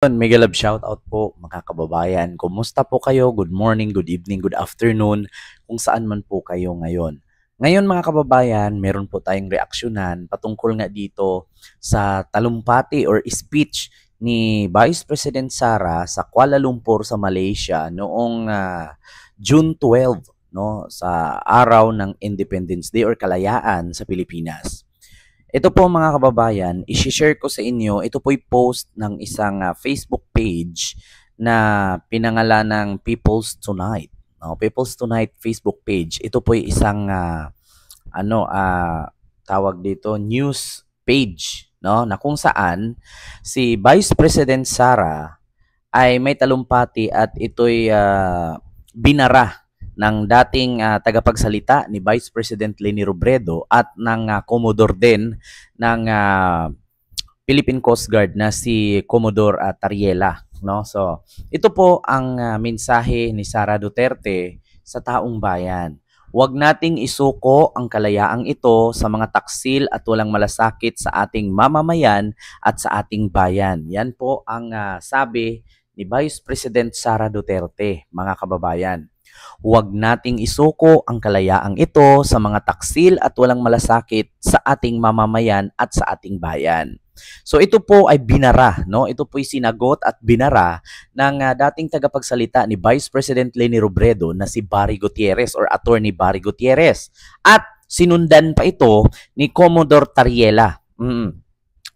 Mega love shoutout po mga kababayan. Kumusta po kayo? Good morning, good evening, good afternoon kung saan man po kayo ngayon. Ngayon mga kababayan, meron po tayong reaksyonan patungkol nga dito sa talumpati or speech ni Vice President Sara sa Kuala Lumpur sa Malaysia noong June 12, no, sa araw ng Independence Day or Kalayaan sa Pilipinas. Ito po mga kababayan, i-share ko sa inyo, ito po'y post ng isang Facebook page na pinangalan ng People's Tonight. No, People's Tonight Facebook page. Ito po'y isang tawag dito news page, no, na kung saan si Vice President Sara ay may talumpati at ito'y binara ng dating tagapagsalita ni Vice President Leni Robredo at ng Commodore din ng Philippine Coast Guard na si Commodore Tariela, no? So, ito po ang mensahe ni Sara Duterte sa taong bayan. Huwag nating isuko ang kalayaang ito sa mga taksil at walang malasakit sa ating mamamayan at sa ating bayan. Yan po ang sabi ni Vice President Sara Duterte, mga kababayan. Huwag nating isuko ang kalayaang ito sa mga taksil at walang malasakit sa ating mamamayan at sa ating bayan. So ito po ay binara, no? Ito po ay sinagot at binara ng dating tagapagsalita ni Vice President Leni Robredo na si Barry Gutierrez or Attorney Barry Gutierrez. At sinundan pa ito ni Commodore Tariela.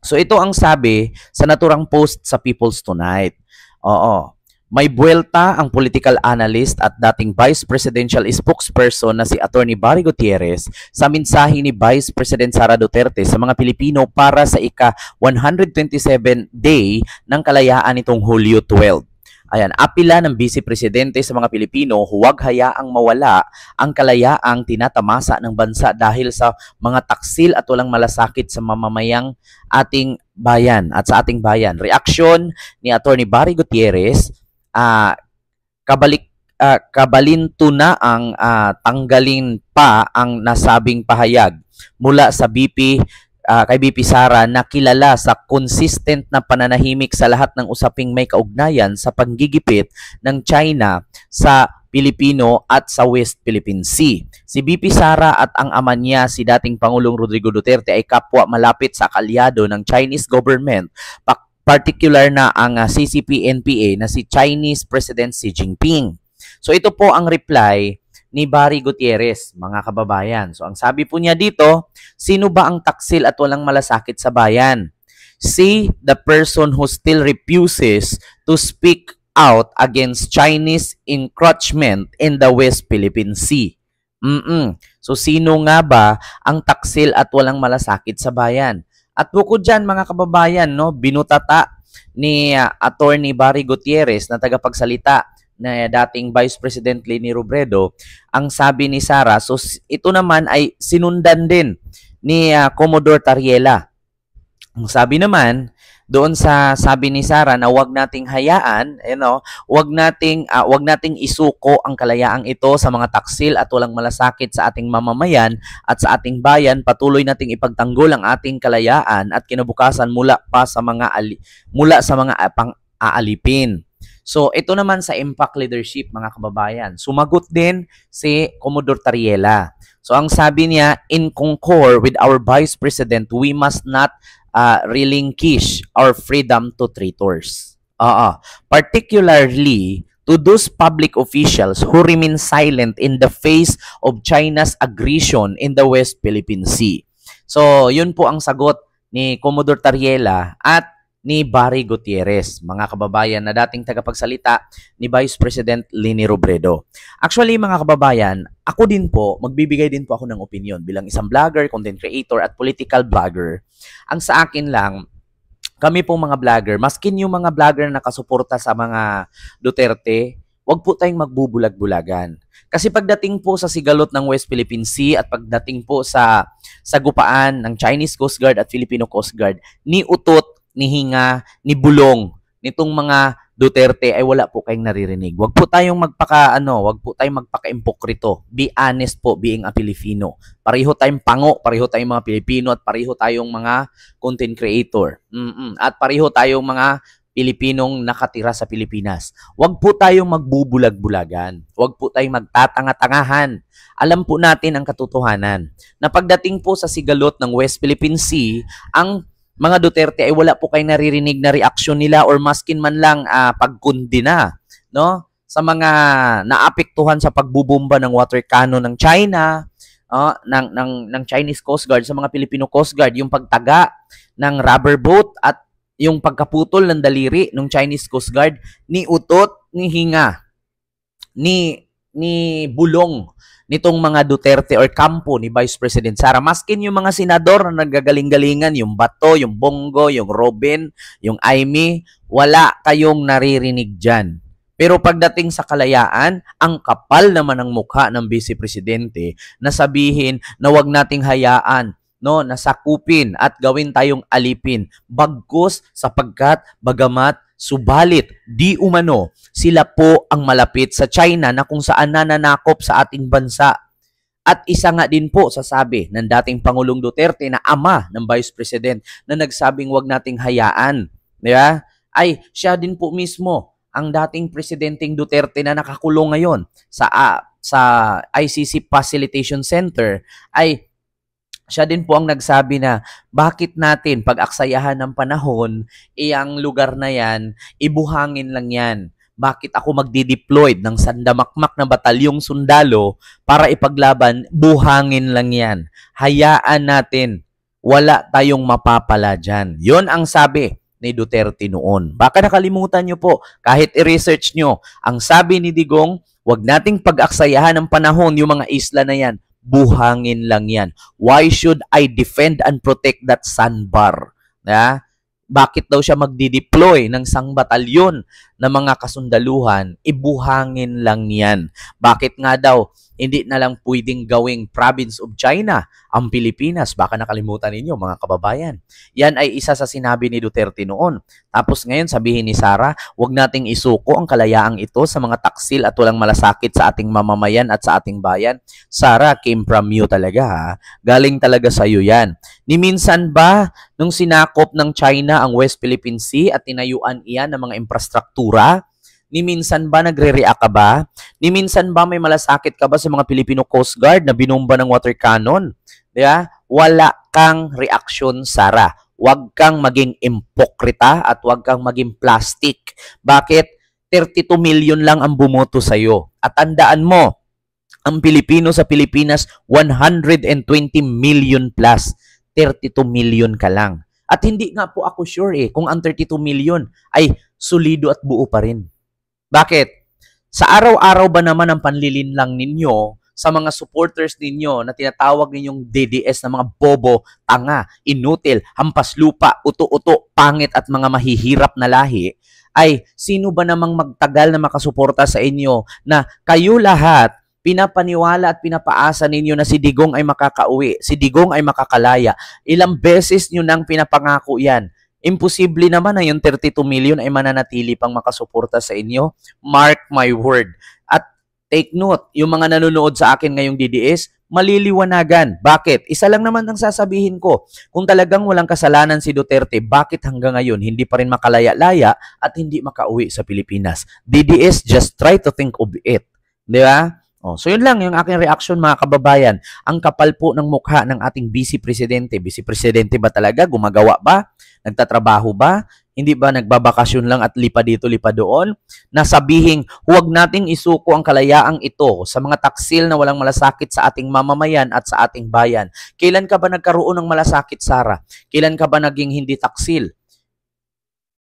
So ito ang sabi sa naturang post sa People's Tonight. Oo. May buwelta ang political analyst at dating Vice Presidential spokesperson na si Attorney Barry Gutierrez sa mensahe ni Vice President Sara Duterte sa mga Pilipino para sa ika-127 day ng kalayaan nitong Hulyo 12. Ayan, apila ng Vice Presidente sa mga Pilipino, huwag hayaang mawala ang kalayaang tinatamasa ng bansa dahil sa mga taksil at walang malasakit sa mamamayang ating bayan at sa ating bayan. Reaksyon ni Attorney Barry Gutierrez, kabalinto na ang tanggalin pa ang nasabing pahayag mula sa kay BP Sara na kilala sa consistent na pananahimik sa lahat ng usaping may kaugnayan sa panggigipit ng China sa Pilipino at sa West Philippine Sea. Si BP Sara at ang ama niya, si dating Pangulong Rodrigo Duterte, ay kapwa malapit sa kalyado ng Chinese government, particular na ang CCP-NPA na si Chinese President Xi Jinping. So ito po ang reply ni Barry Gutierrez, mga kababayan. So ang sabi po niya dito, sino ba ang taksil at walang malasakit sa bayan? See the person who still refuses to speak out against Chinese encroachment in the West Philippine Sea. So sino nga ba ang taksil at walang malasakit sa bayan? At bukod dyan mga kababayan, no, binutata ni Attorney Barry Gutierrez na tagapagsalita na dating Vice President Leni Robredo, ang sabi ni Sara, so ito naman ay sinundan din ni Commodore Tariela. Ang sabi naman, doon sa sabi ni Sara na huwag nating hayaan, huwag nating isuko ang kalayaang ito sa mga taksil at walang malasakit sa ating mamamayan at sa ating bayan. Patuloy nating ipagtanggol ang ating kalayaan at kinabukasan mula sa mga pang-aalipin. So ito naman sa impact leadership mga kababayan. Sumagot din si Commodore Tariela. So ang sabi niya, in concur with our Vice President, we must not relinquish our freedom to traitors. Particularly to those public officials who remain silent in the face of China's aggression in the West Philippine Sea. So, yun po ang sagot ni Commodore Tariela at ni Barry Gutierrez, mga kababayan na dating tagapagsalita ni Vice President Leni Robredo. Actually, mga kababayan, ako din po, magbibigay din po ako ng opinion bilang isang vlogger, content creator at political blogger. Ang sa akin lang, kami pong mga vlogger, maskin yung mga vlogger na nakasuporta sa mga Duterte, wag po tayong magbubulag-bulagan. Kasi pagdating po sa sigalot ng West Philippine Sea at pagdating po sa sagupaan ng Chinese Coast Guard at Filipino Coast Guard, ni utot, ni hinga, ni bulong nitong mga Duterte ay wala po kayong naririnig. Wag po tayong magpaka-impokrito. Be honest po, being a Filipino. Pareho tayong pango, pareho tayong mga Pilipino at pareho tayong mga content creator. At pareho tayong mga Pilipinong nakatira sa Pilipinas. Huwag po tayong magbubulag-bulagan. Huwag po tayong magtatanga-tangahan. Alam po natin ang katotohanan na pagdating po sa sigalot ng West Philippine Sea, ang mga Duterte ay wala po kayong naririnig na reaksyon nila or maskin man lang pagkundina, no? Sa mga naapektuhan sa pagbubomba ng water cannon ng China, ng Chinese Coast Guard sa mga Filipino Coast Guard, yung pagtaga ng rubber boat at yung pagkaputol ng daliri ng Chinese Coast Guard, ni utot, ni hinga, ni bulong nitong mga Duterte or kampo ni Vice President Sara. Maskin yung mga senador na nagagaling-galingan, yung Bato, yung Bongo, yung Robin, yung Aimee, wala kayong naririnig dyan. Pero pagdating sa kalayaan, ang kapal naman ng mukha ng Vice Presidente na sabihin na wag nating hayaan, no, nasakupin at gawin tayong alipin. Bagkus sapagkat bagamat subalit di umano sila po ang malapit sa China na kung saan nananakop sa ating bansa. At isa nga din po sasabi ng dating Pangulong Duterte na ama ng Vice President na nagsabing wag nating hayaan, diba? Ay siya din po mismo ang dating Presidenteng Duterte na nakakulong ngayon sa ICC Facilitation Center, ay siya din po ang nagsabi na bakit natin pag-aksayahan ng panahon, ang lugar na yan, ibuhangin lang yan. Bakit ako magdi-deploy ng sandamakmak na batalyong sundalo para ipaglaban, buhangin lang yan. Hayaan natin, wala tayong mapapala dyan. Yun ang sabi ni Duterte noon. Baka nakalimutan nyo po, kahit i-research nyo, ang sabi ni Digong, wag nating pag-aksayahan ng panahon yung mga isla na yan, buhangin lang yan. Why should I defend and protect that sandbar? Bakit daw siya magdi-deploy ng isang batalyon na mga kasundaluhan? Ibuhangin lang yan. Bakit nga daw hindi na lang pwedeng gawing province of China ang Pilipinas? Baka nakalimutan ninyo mga kababayan. Yan ay isa sa sinabi ni Duterte noon. Tapos ngayon sabihin ni Sara, wag nating isuko ang kalayaang ito sa mga taksil at walang malasakit sa ating mamamayan at sa ating bayan. Sara, came from you talaga ha. Galing talaga sa iyo yan. Ni minsan ba nung sinakop ng China ang West Philippine Sea at tinayuan iyan ng mga infrastruktura, ni minsan ba nagre-react ka ba? Ni minsan ba may malasakit ka ba sa mga Filipino Coast Guard na binomba ng water cannon? Diba? Wala kang reaksyon, Sara. Huwag kang maging impokrita at huwag kang maging plastic. Bakit? 32 million lang ang bumoto sa'yo. At tandaan mo, ang Pilipino sa Pilipinas, 120 million plus. 32 million ka lang. At hindi nga po ako sure kung ang 32 million ay solido at buo pa rin. Bakit? Sa araw-araw ba naman ang panlilinlang ninyo sa mga supporters ninyo na tinatawag ninyong DDS na mga bobo, tanga, inutil, hampas lupa, uto-uto, pangit at mga mahihirap na lahi, ay sino ba namang magtagal na makasuporta sa inyo na kayo lahat pinapaniwala at pinapaasa ninyo na si Digong ay makakauwi, si Digong ay makakalaya. Ilang beses nyo nang pinapangako yan. Imposible naman na yung 32 million ay mananatili pang makasuporta sa inyo. Mark my word. At take note, yung mga nanonood sa akin ngayong DDS, maliliwanagan. Bakit? Isa lang naman ang sasabihin ko. Kung talagang walang kasalanan si Duterte, bakit hanggang ngayon hindi pa rin makalaya-laya at hindi makauwi sa Pilipinas? DDS, just try to think of it. Di ba? So yun lang yung aking reaction mga kababayan. Ang kapal po ng mukha ng ating Vice Presidente. Vice Presidente ba talaga? Gumagawa ba? Nagtatrabaho ba? Hindi ba nagbabakasyon lang at lipa dito, lipa doon? Nasabihing huwag nating isuko ang kalayaang ito sa mga taksil na walang malasakit sa ating mamamayan at sa ating bayan. Kailan ka ba nagkaroon ng malasakit, Sara? Kailan ka ba naging hindi taksil?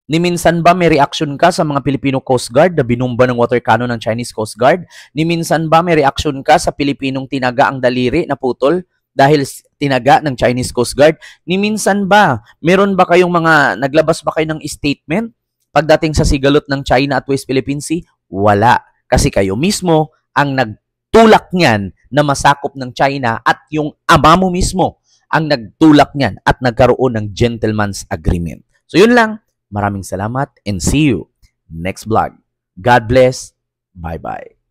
Ni minsan ba may reaksyon ka sa mga Filipino Coast Guard na binumba ng water cannon ng Chinese Coast Guard? Ni minsan ba may reaksyon ka sa Pilipinong tinaga ang daliri na putol dahil tinaga ng Chinese Coast Guard? Ni minsan ba meron ba kayong mga naglabas ba kayo ng statement pagdating sa sigalot ng China at West Philippine Sea? Wala. Kasi kayo mismo ang nagtulak niyan na masakop ng China at yung ama mo mismo ang nagtulak niyan at nagkaroon ng gentleman's agreement. So yun lang. Maraming salamat and see you next vlog. God bless. Bye-bye.